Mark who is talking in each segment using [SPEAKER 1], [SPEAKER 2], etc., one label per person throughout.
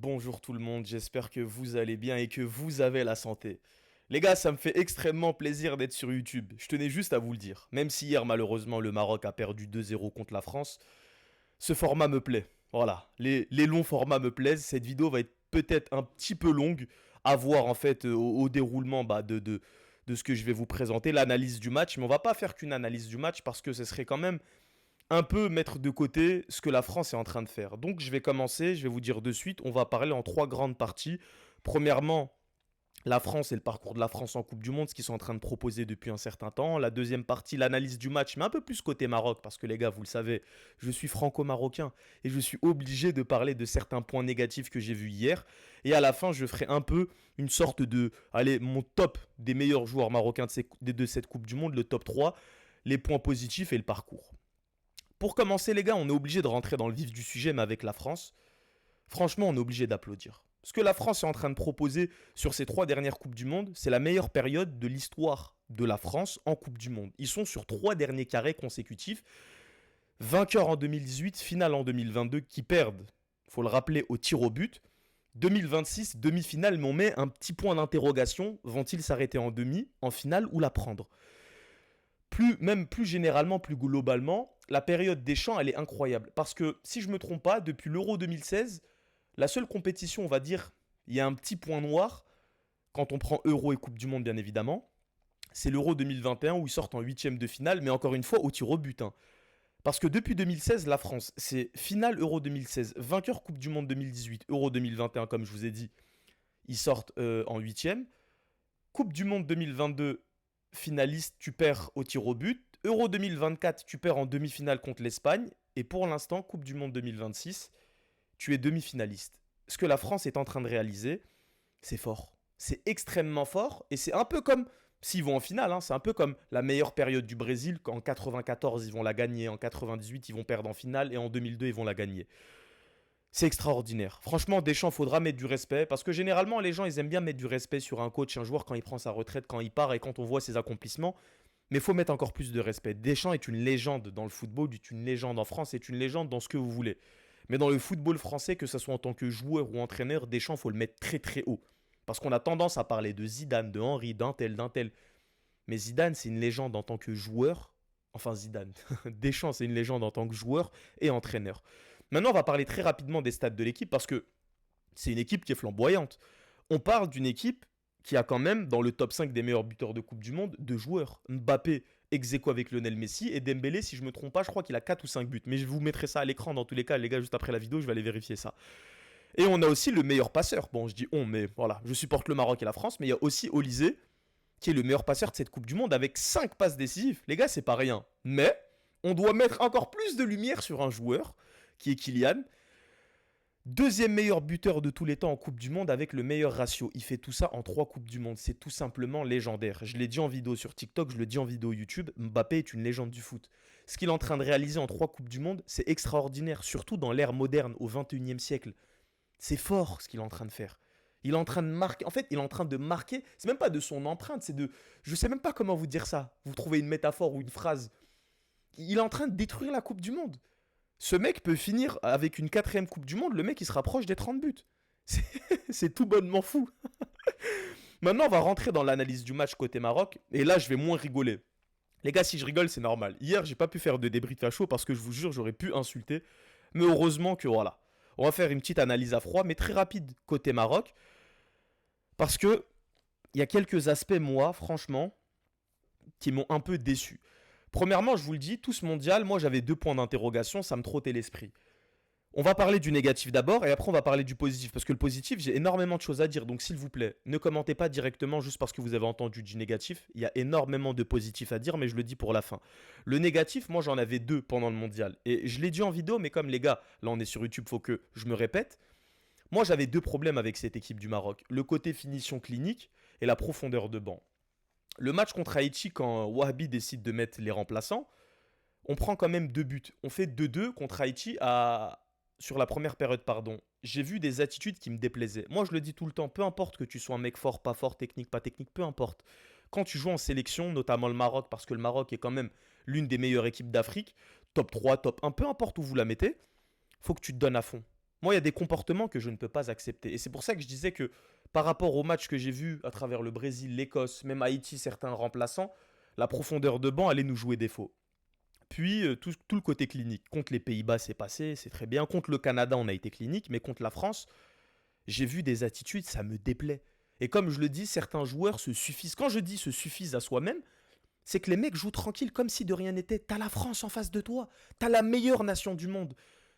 [SPEAKER 1] Bonjour tout le monde, j'espère que vous allez bien et que vous avez la santé. Les gars, ça me fait extrêmement plaisir d'être sur YouTube, je tenais juste à vous le dire. Même si hier malheureusement le Maroc a perdu 2-0 contre la France, ce format me plaît. Voilà, les longs formats me plaisent, cette vidéo va être peut-être un petit peu longue à voir en fait au déroulement de ce que je vais vous présenter, l'analyse du match. Mais on va pas faire qu'une analyse du match parce que ce serait quand même un peu mettre de côté ce que la France est en train de faire. Donc je vais commencer, je vais vous dire de suite, on va parler en trois grandes parties. Premièrement, la France et le parcours de la France en Coupe du Monde, ce qu'ils sont en train de proposer depuis un certain temps. La deuxième partie, l'analyse du match, mais un peu plus côté Maroc, parce que les gars, vous le savez, je suis franco-marocain et je suis obligé de parler de certains points négatifs que j'ai vus hier. Et à la fin, je ferai un peu une sorte de, allez, mon top des meilleurs joueurs marocains de cette Coupe du Monde, le top 3, les points positifs et le parcours. Pour commencer, les gars, on est obligé de rentrer dans le vif du sujet, mais avec la France, franchement, on est obligé d'applaudir. Ce que la France est en train de proposer sur ces trois dernières Coupes du Monde, c'est la meilleure période de l'histoire de la France en Coupe du Monde. Ils sont sur trois derniers carrés consécutifs. Vainqueurs en 2018, finale en 2022, qui perdent, il faut le rappeler, au tir au but. 2026, demi-finale, mais on met un petit point d'interrogation. Vont-ils s'arrêter en demi, en finale ou la prendre? Même plus généralement, plus globalement, la période des champs, elle est incroyable. Parce que, si je ne me trompe pas, depuis l'Euro 2016, la seule compétition, on va dire, il y a un petit point noir, quand on prend Euro et Coupe du Monde, bien évidemment, c'est l'Euro 2021 où ils sortent en huitième de finale, mais encore une fois, au tir au but. Hein. Parce que depuis 2016, la France, c'est finale Euro 2016, vainqueur Coupe du Monde 2018, Euro 2021, comme je vous ai dit, ils sortent en huitième. Coupe du Monde 2022, finaliste, tu perds au tir au but. Euro 2024, tu perds en demi-finale contre l'Espagne. Et pour l'instant, Coupe du Monde 2026, tu es demi-finaliste. Ce que la France est en train de réaliser, c'est fort. C'est extrêmement fort. Et c'est un peu comme, s'ils vont en finale, hein, c'est un peu comme la meilleure période du Brésil, qu'en 94, ils vont la gagner, en 98, ils vont perdre en finale, et en 2002, ils vont la gagner. C'est extraordinaire. Franchement, Deschamps, faudra mettre du respect. Parce que généralement, les gens, ils aiment bien mettre du respect sur un coach, un joueur, quand il prend sa retraite, quand il part et quand on voit ses accomplissements. Mais il faut mettre encore plus de respect. Deschamps est une légende dans le football, est une légende en France, est une légende dans ce que vous voulez. Mais dans le football français, que ce soit en tant que joueur ou entraîneur, Deschamps, il faut le mettre très très haut. Parce qu'on a tendance à parler de Zidane, de Henry, d'un tel, d'un tel. Mais Zidane, c'est une légende en tant que joueur. Enfin, Zidane. Deschamps, c'est une légende en tant que joueur et entraîneur. Maintenant, on va parler très rapidement des stats de l'équipe parce que c'est une équipe qui est flamboyante. On parle d'une équipe qui a quand même, dans le top 5 des meilleurs buteurs de Coupe du Monde, deux joueurs. Mbappé, ex aequo avec Lionel Messi, et Dembélé, si je ne me trompe pas, je crois qu'il a 4 ou 5 buts. Mais je vous mettrai ça à l'écran dans tous les cas, les gars, juste après la vidéo, je vais aller vérifier ça. Et on a aussi le meilleur passeur. Bon, je dis on, mais voilà, je supporte le Maroc et la France, mais il y a aussi Olysée, qui est le meilleur passeur de cette Coupe du Monde, avec 5 passes décisives. Les gars, c'est pas rien. Mais on doit mettre encore plus de lumière sur un joueur, qui est Kylian. Deuxième meilleur buteur de tous les temps en Coupe du Monde avec le meilleur ratio. Il fait tout ça en 3 Coupes du Monde. C'est tout simplement légendaire. Je l'ai dit en vidéo sur TikTok, je le dis en vidéo YouTube. Mbappé est une légende du foot. Ce qu'il est en train de réaliser en 3 Coupes du Monde, c'est extraordinaire, surtout dans l'ère moderne, au 21e siècle. C'est fort ce qu'il est en train de faire. Il est en train de marquer. En fait, il est en train de marquer. C'est même pas de son empreinte, c'est de. Je sais même pas comment vous dire ça. Vous trouvez une métaphore ou une phrase. Il est en train de détruire la Coupe du Monde. Ce mec peut finir avec une quatrième Coupe du Monde, le mec il se rapproche des 30 buts. C'est, c'est tout bonnement fou. Maintenant on va rentrer dans l'analyse du match côté Maroc, et là je vais moins rigoler. Les gars, si je rigole, c'est normal. Hier, j'ai pas pu faire de débrief à chaud parce que je vous jure, j'aurais pu insulter. Mais heureusement que voilà. On va faire une petite analyse à froid, mais très rapide côté Maroc. Parce que il y a quelques aspects, moi, franchement, qui m'ont un peu déçu. Premièrement, je vous le dis, tout ce mondial, moi j'avais deux points d'interrogation, ça me trottait l'esprit. On va parler du négatif d'abord et après on va parler du positif. Parce que le positif, j'ai énormément de choses à dire. Donc s'il vous plaît, ne commentez pas directement juste parce que vous avez entendu du négatif. Il y a énormément de positifs à dire, mais je le dis pour la fin. Le négatif, moi j'en avais deux pendant le mondial. Et je l'ai dit en vidéo, mais comme les gars, là on est sur YouTube, faut que je me répète. Moi j'avais deux problèmes avec cette équipe du Maroc. Le côté finition clinique et la profondeur de banc. Le match contre Haïti, quand Wahabi décide de mettre les remplaçants, on prend quand même deux buts. On fait 2-2 contre Haïti sur la première période, pardon. J'ai vu des attitudes qui me déplaisaient. Moi, je le dis tout le temps, peu importe que tu sois un mec fort, pas fort, technique, pas technique, peu importe. Quand tu joues en sélection, notamment le Maroc, parce que le Maroc est quand même l'une des meilleures équipes d'Afrique, top 3, top 1, peu importe où vous la mettez, faut que tu te donnes à fond. Moi, il y a des comportements que je ne peux pas accepter. Et c'est pour ça que je disais que par rapport au match que j'ai vu à travers le Brésil, l'Écosse, même Haïti, certains remplaçants, la profondeur de banc allait nous jouer défaut. Puis tout le côté clinique. Contre les Pays-Bas, c'est passé, c'est très bien. Contre le Canada, on a été clinique. Mais contre la France, j'ai vu des attitudes, ça me déplaît. Et comme je le dis, certains joueurs se suffisent. Quand je dis se suffisent à soi-même, c'est que les mecs jouent tranquille comme si de rien n'était. T'as la France en face de toi. T'as la meilleure nation du monde.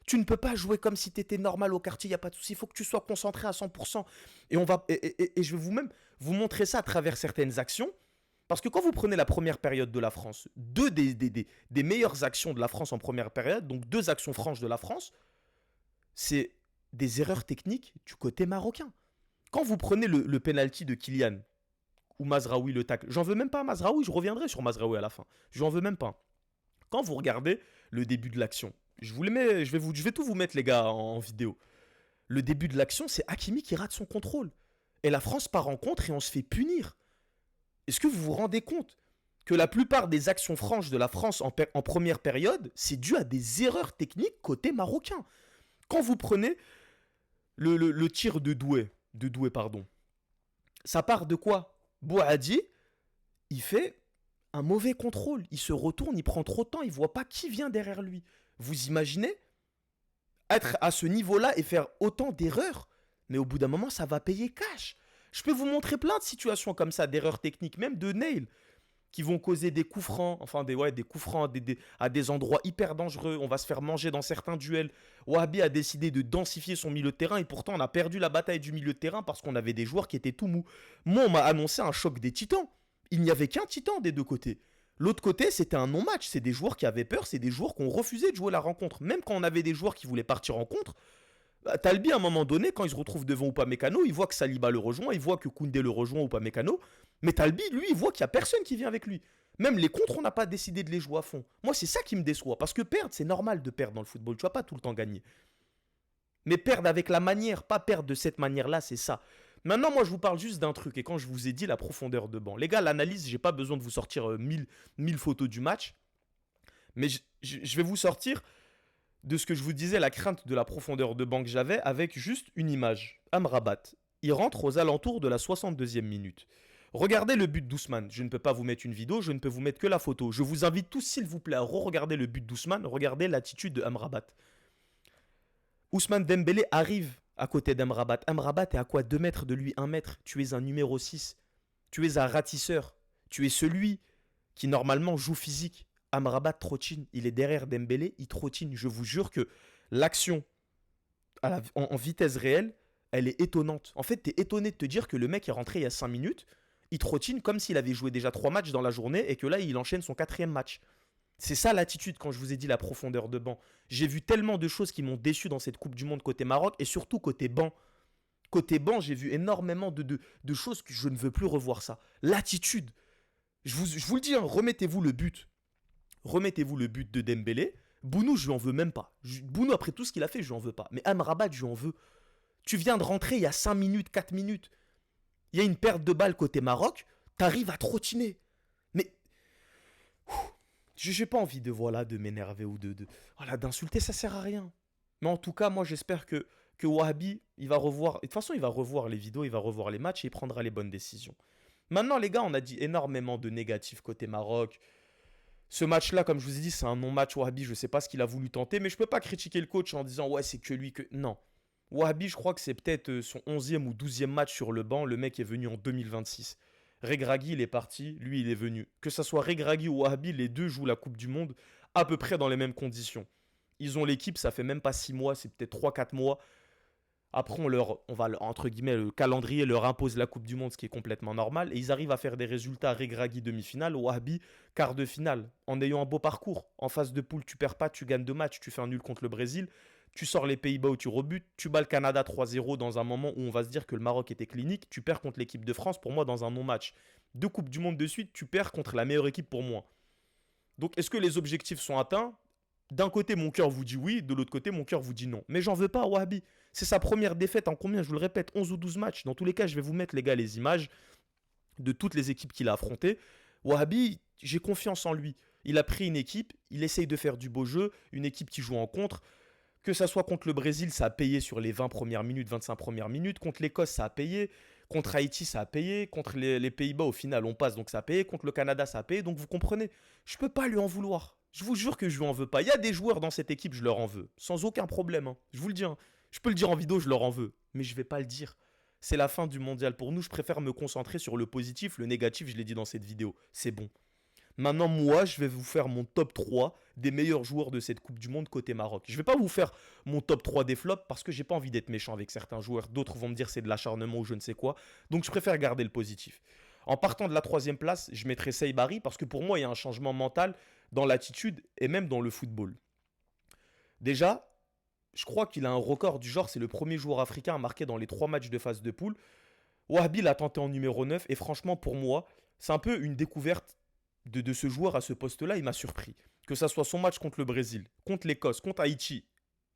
[SPEAKER 1] Tu ne peux pas jouer comme si t'étais normal au quartier, il n'y a pas de souci. Il faut que tu sois concentré à 100%. Et je vais vous-même vous montrer ça à travers certaines actions. Parce que quand vous prenez la première période de la France, deux des meilleures actions de la France en première période, donc deux actions franches de la France, c'est des erreurs techniques du côté marocain. Quand vous prenez le penalty de Kylian, ou Mazraoui le tacle, j'en veux même pas à Mazraoui, je reviendrai sur Mazraoui à la fin. J'en veux même pas. Quand vous regardez le début de l'action, je vous les mets, je vais tout vous mettre les gars en vidéo. Le début de l'action, c'est Hakimi qui rate son contrôle. Et la France part en contre et on se fait punir. Est-ce que vous vous rendez compte que la plupart des actions franches de la France en première période, c'est dû à des erreurs techniques côté marocain. Quand vous prenez le tir de Doué, pardon, ça part de quoi? Bouhaddi, il fait un mauvais contrôle. Il se retourne, il prend trop de temps, il ne voit pas qui vient derrière lui. Vous imaginez être à ce niveau-là et faire autant d'erreurs? Mais au bout d'un moment, ça va payer cash. Je peux vous montrer plein de situations comme ça, d'erreurs techniques, même de nail, qui vont causer des coups francs, enfin des coups francs à des endroits hyper dangereux. On va se faire manger dans certains duels. Wahabi a décidé de densifier son milieu de terrain et pourtant on a perdu la bataille du milieu de terrain parce qu'on avait des joueurs qui étaient tout mous. Moi, on m'a annoncé un choc des titans. Il n'y avait qu'un titan des deux côtés. L'autre côté, c'était un non-match. C'est des joueurs qui avaient peur, c'est des joueurs qui ont refusé de jouer la rencontre. Même quand on avait des joueurs qui voulaient partir en contre, bah, Talbi, à un moment donné, quand il se retrouve devant Upamecano, il voit que Saliba le rejoint, il voit que Koundé le rejoint, Upamecano. Mais Talbi, lui, il voit qu'il n'y a personne qui vient avec lui. Même les contres, on n'a pas décidé de les jouer à fond. Moi, c'est ça qui me déçoit. Parce que perdre, c'est normal de perdre dans le football. Tu vas pas tout le temps gagner. Mais perdre avec la manière, pas perdre de cette manière-là, c'est ça. Maintenant, moi, je vous parle juste d'un truc. Et quand je vous ai dit la profondeur de banc. Les gars, l'analyse, j'ai pas besoin de vous sortir 1000 photos du match. Mais je vais vous sortir de ce que je vous disais, la crainte de la profondeur de banc que j'avais avec juste une image. Amrabat. Il rentre aux alentours de la 62e minute. Regardez le but d'Ousmane. Je ne peux pas vous mettre une vidéo, je ne peux vous mettre que la photo. Je vous invite tous, s'il vous plaît, à re-regarder le but d'Ousmane. Regardez l'attitude de Amrabat. Ousmane Dembélé arrive à côté d'Amrabat. Amrabat est à quoi 2 mètres de lui, 1 mètre. Tu es un numéro 6. Tu es un ratisseur. Tu es celui qui normalement joue physique. Amrabat trottine. Il est derrière Dembélé, il trottine. Je vous jure que l'action en vitesse réelle, elle est étonnante. En fait, tu es étonné de te dire que le mec est rentré il y a 5 minutes. Il trottine comme s'il avait joué déjà 3 matchs dans la journée et que là, il enchaîne son 4e match. C'est ça l'attitude quand je vous ai dit la profondeur de banc. J'ai vu tellement de choses qui m'ont déçu dans cette Coupe du Monde côté Maroc et surtout côté banc. Côté banc, j'ai vu énormément de choses que je ne veux plus revoir ça. L'attitude. Je vous le dis, hein, remettez-vous le but. Remettez-vous le but de Dembélé. Bounou, je lui en veux même pas. Bounou, après tout ce qu'il a fait, je lui en veux pas. Mais Amrabat, je lui en veux. Tu viens de rentrer il y a 5 minutes, 4 minutes. Il y a une perte de balle côté Maroc. T'arrives à trottiner. Mais j'ai pas envie de m'énerver ou voilà, d'insulter, ça sert à rien. Mais en tout cas, moi, j'espère que Wahabi, il va revoir. De toute façon, il va revoir les vidéos, il va revoir les matchs et il prendra les bonnes décisions. Maintenant, les gars, on a dit énormément de négatifs côté Maroc. Ce match-là, comme je vous ai dit, c'est un non-match. Wahabi, je ne sais pas ce qu'il a voulu tenter, mais je ne peux pas critiquer le coach en disant ouais, c'est que lui que. Non. Wahabi, je crois que c'est peut-être son 11e ou 12e match sur le banc. Le mec est venu en 2026. Regragui, il est parti, lui, il est venu. Que ça soit Regragui ou Wahabi, les deux jouent la Coupe du Monde à peu près dans les mêmes conditions. Ils ont l'équipe, ça fait même pas 6 mois, c'est peut-être 3-4 mois. Après, entre guillemets, le calendrier leur impose la Coupe du Monde, ce qui est complètement normal. Et ils arrivent à faire des résultats. Regragui demi-finale, Wahabi quart de finale, en ayant un beau parcours. En phase de poule, tu perds pas, tu gagnes 2 matchs, tu fais un nul contre le Brésil. Tu sors les Pays-Bas où tu rebutes, tu bats le Canada 3-0 dans un moment où on va se dire que le Maroc était clinique. Tu perds contre l'équipe de France, pour moi, dans un non-match. 2 Coupes du Monde de suite, tu perds contre la meilleure équipe pour moi. Donc, est-ce que les objectifs sont atteints? D'un côté, mon cœur vous dit oui, de l'autre côté, mon cœur vous dit non. Mais j'en veux pas à Wahabi. C'est sa première défaite en combien? Je vous le répète, 11 ou 12 matchs. Dans tous les cas, je vais vous mettre, les gars, les images de toutes les équipes qu'il a affrontées. Wahabi, j'ai confiance en lui. Il a pris une équipe, il essaye de faire du beau jeu, une équipe qui joue en contre. Que ça soit contre le Brésil, ça a payé sur les 20 premières minutes, 25 premières minutes. Contre l'Écosse, ça a payé. Contre Haïti, ça a payé. Contre les Pays-Bas, au final, on passe, donc ça a payé. Contre le Canada, ça a payé. Donc vous comprenez, je peux pas lui en vouloir. Je vous jure que je lui en veux pas. Il y a des joueurs dans cette équipe, je leur en veux. Sans aucun problème, hein. Je vous le dis, hein. Je peux le dire en vidéo, je leur en veux. Mais je vais pas le dire. C'est la fin du mondial pour nous. Je préfère me concentrer sur le positif. Le négatif, je l'ai dit dans cette vidéo. C'est bon. Maintenant, moi, je vais vous faire mon top 3 des meilleurs joueurs de cette Coupe du Monde côté Maroc. Je ne vais pas vous faire mon top 3 des flops parce que j'ai pas envie d'être méchant avec certains joueurs. D'autres vont me dire c'est de l'acharnement ou je ne sais quoi. Donc, je préfère garder le positif. En partant de la troisième place, je mettrai Saibari parce que pour moi, il y a un changement mental dans l'attitude et même dans le football. Déjà, je crois qu'il a un record du genre. C'est le premier joueur africain à marquer dans les 3 matchs de phase de poule. Wahabi l'a tenté en numéro 9 et franchement, pour moi, c'est un peu une découverte de ce joueur à ce poste-là, il m'a surpris. Que ça soit son match contre le Brésil, contre l'Écosse, contre Haïti,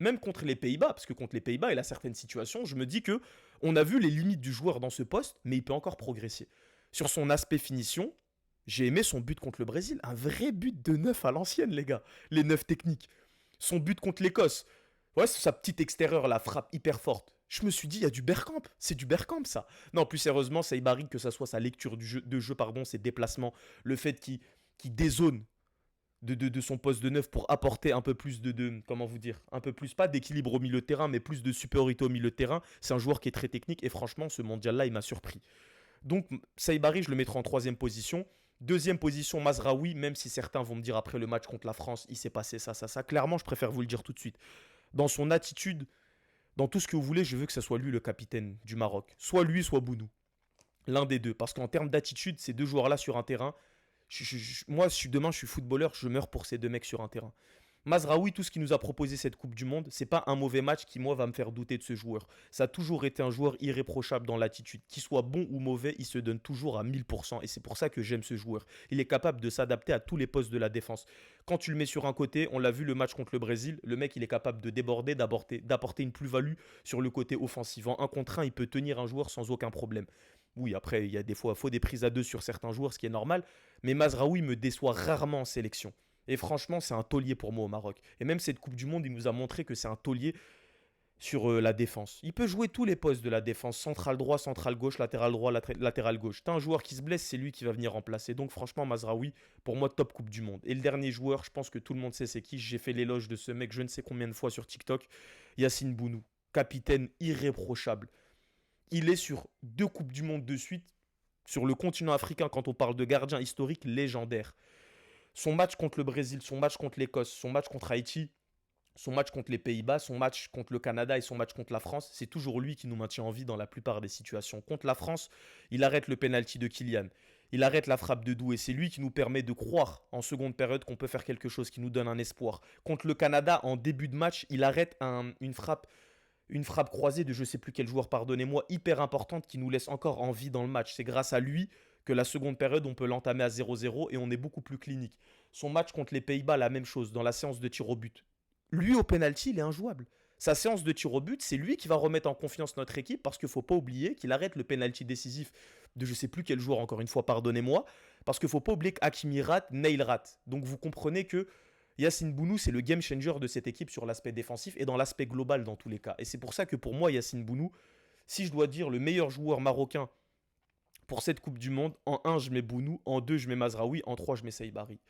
[SPEAKER 1] même contre les Pays-Bas, parce que contre les Pays-Bas, il a certaines situations, je me dis que on a vu les limites du joueur dans ce poste, mais il peut encore progresser. Sur son aspect finition, j'ai aimé son but contre le Brésil, un vrai but de neuf à l'ancienne, les gars, les neufs techniques. Son but contre l'Écosse, ouais, c'est sa petite extérieure, la frappe hyper forte. Je me suis dit, il y a du Bergkamp. C'est du Bergkamp, ça. Non, plus sérieusement, Saibari, que ça soit sa lecture de jeu pardon, ses déplacements, le fait qu'il dézone de son poste de neuf pour apporter un peu plus comment vous dire, un peu plus, pas d'équilibre au milieu de terrain, mais plus de supériorité au milieu de terrain. C'est un joueur qui est très technique et franchement, ce mondial-là, il m'a surpris. Donc, Saibari, je le mettrai en troisième position. Deuxième position, Mazraoui, même si certains vont me dire après le match contre la France, il s'est passé ça, ça, ça. Clairement, je préfère vous le dire tout de suite. Dans son attitude, dans tout ce que vous voulez, je veux que ce soit lui le capitaine du Maroc. Soit lui, soit Bounou. L'un des deux. Parce qu'en termes d'attitude, ces deux joueurs-là sur un terrain, moi, demain, je suis footballeur, je meurs pour ces deux mecs sur un terrain. Mazraoui, tout ce qu'il nous a proposé cette Coupe du Monde, c'est pas un mauvais match qui, moi, va me faire douter de ce joueur. Ça a toujours été un joueur irréprochable dans l'attitude. Qu'il soit bon ou mauvais, il se donne toujours à 1000%. Et c'est pour ça que j'aime ce joueur. Il est capable de s'adapter à tous les postes de la défense. Quand tu le mets sur un côté, on l'a vu le match contre le Brésil, le mec, il est capable de déborder, d'apporter une plus-value sur le côté offensif. En 1 contre 1, il peut tenir un joueur sans aucun problème. Oui, après, il y a des fois, il faut des prises à deux sur certains joueurs, ce qui est normal. Mais Mazraoui me déçoit rarement en sélection. Et franchement, c'est un taulier pour moi au Maroc. Et même cette Coupe du Monde, il nous a montré que c'est un taulier sur la défense. Il peut jouer tous les postes de la défense, central droit, central gauche, latéral droit, latéral gauche. T'as un joueur qui se blesse, c'est lui qui va venir remplacer. Donc franchement, Mazraoui, pour moi, top Coupe du Monde. Et le dernier joueur, je pense que tout le monde sait c'est qui. J'ai fait l'éloge de ce mec je ne sais combien de fois sur TikTok. Yacine Bounou, capitaine irréprochable. Il est sur 2 Coupes du Monde de suite. Sur le continent africain, quand on parle de gardien historique légendaire. Son match contre le Brésil, son match contre l'Écosse, son match contre Haïti, son match contre les Pays-Bas, son match contre le Canada et son match contre la France, c'est toujours lui qui nous maintient en vie dans la plupart des situations. Contre la France, il arrête le penalty de Kylian. Il arrête la frappe de Doué. C'est lui qui nous permet de croire en seconde période qu'on peut faire quelque chose, qui nous donne un espoir. Contre le Canada, en début de match, il arrête une frappe croisée de je sais plus quel joueur, pardonnez-moi, hyper importante qui nous laisse encore en vie dans le match. C'est grâce à lui que la seconde période, on peut l'entamer à 0-0 et on est beaucoup plus clinique. Son match contre les Pays-Bas, la même chose, dans la séance de tir au but. Lui, au penalty, il est injouable. Sa séance de tir au but, c'est lui qui va remettre en confiance notre équipe parce qu'il ne faut pas oublier qu'il arrête le penalty décisif de je sais plus quel joueur, encore une fois, pardonnez-moi, parce qu'il ne faut pas oublier qu'Hakimi rate, Neil rate. Donc vous comprenez que Yacine Bounou, c'est le game changer de cette équipe sur l'aspect défensif et dans l'aspect global dans tous les cas. Et c'est pour ça que pour moi, Yacine Bounou, si je dois dire le meilleur joueur marocain pour cette Coupe du Monde, en 1, je mets Bounou, en 2, je mets Mazraoui, en 3, je mets Saibari.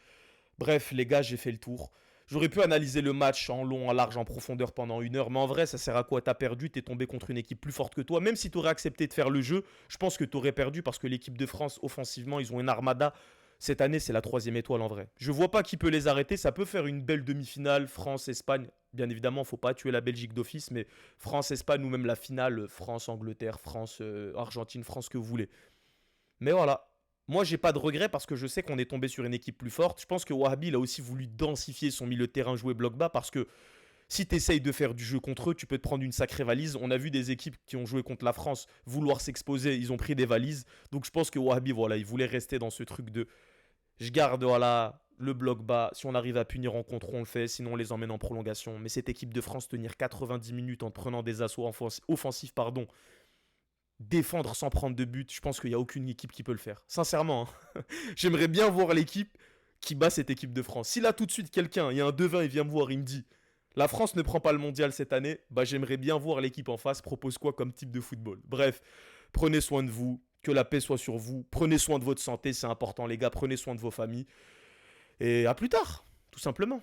[SPEAKER 1] Bref, les gars, j'ai fait le tour. J'aurais pu analyser le match en long, en large, en profondeur pendant 1 heure, mais en vrai, ça sert à quoi? T'as perdu, t'es tombé contre une équipe plus forte que toi. Même si t'aurais accepté de faire le jeu, je pense que t'aurais perdu parce que l'équipe de France, offensivement, ils ont une armada. Cette année, c'est la 3e étoile en vrai. Je vois pas qui peut les arrêter. Ça peut faire une belle demi-finale, France-Espagne. Bien évidemment, faut pas tuer la Belgique d'office, mais France-Espagne ou même la finale, France-Angleterre, France-Argentine, France, que vous voulez. Mais voilà. Moi, j'ai pas de regrets parce que je sais qu'on est tombé sur une équipe plus forte. Je pense que Wahabi il a aussi voulu densifier son milieu de terrain, jouer bloc bas parce que si tu essayes de faire du jeu contre eux, tu peux te prendre une sacrée valise. On a vu des équipes qui ont joué contre la France vouloir s'exposer, ils ont pris des valises. Donc je pense que Wahabi, voilà, il voulait rester dans ce truc de je garde voilà, le bloc bas. Si on arrive à punir en contre, on le fait. Sinon, on les emmène en prolongation. Mais cette équipe de France, tenir 90 minutes en prenant des assauts offensifs, défendre sans prendre de but, je pense qu'il n'y a aucune équipe qui peut le faire. Sincèrement, hein. J'aimerais bien voir l'équipe qui bat cette équipe de France. Si là, tout de suite, quelqu'un, il y a un devin, il vient me voir, il me dit La France ne prend pas le mondial cette année, bah j'aimerais bien voir l'équipe en face propose quoi comme type de football. Bref, prenez soin de vous, que la paix soit sur vous, prenez soin de votre santé, c'est important les gars, prenez soin de vos familles. Et à plus tard, tout simplement.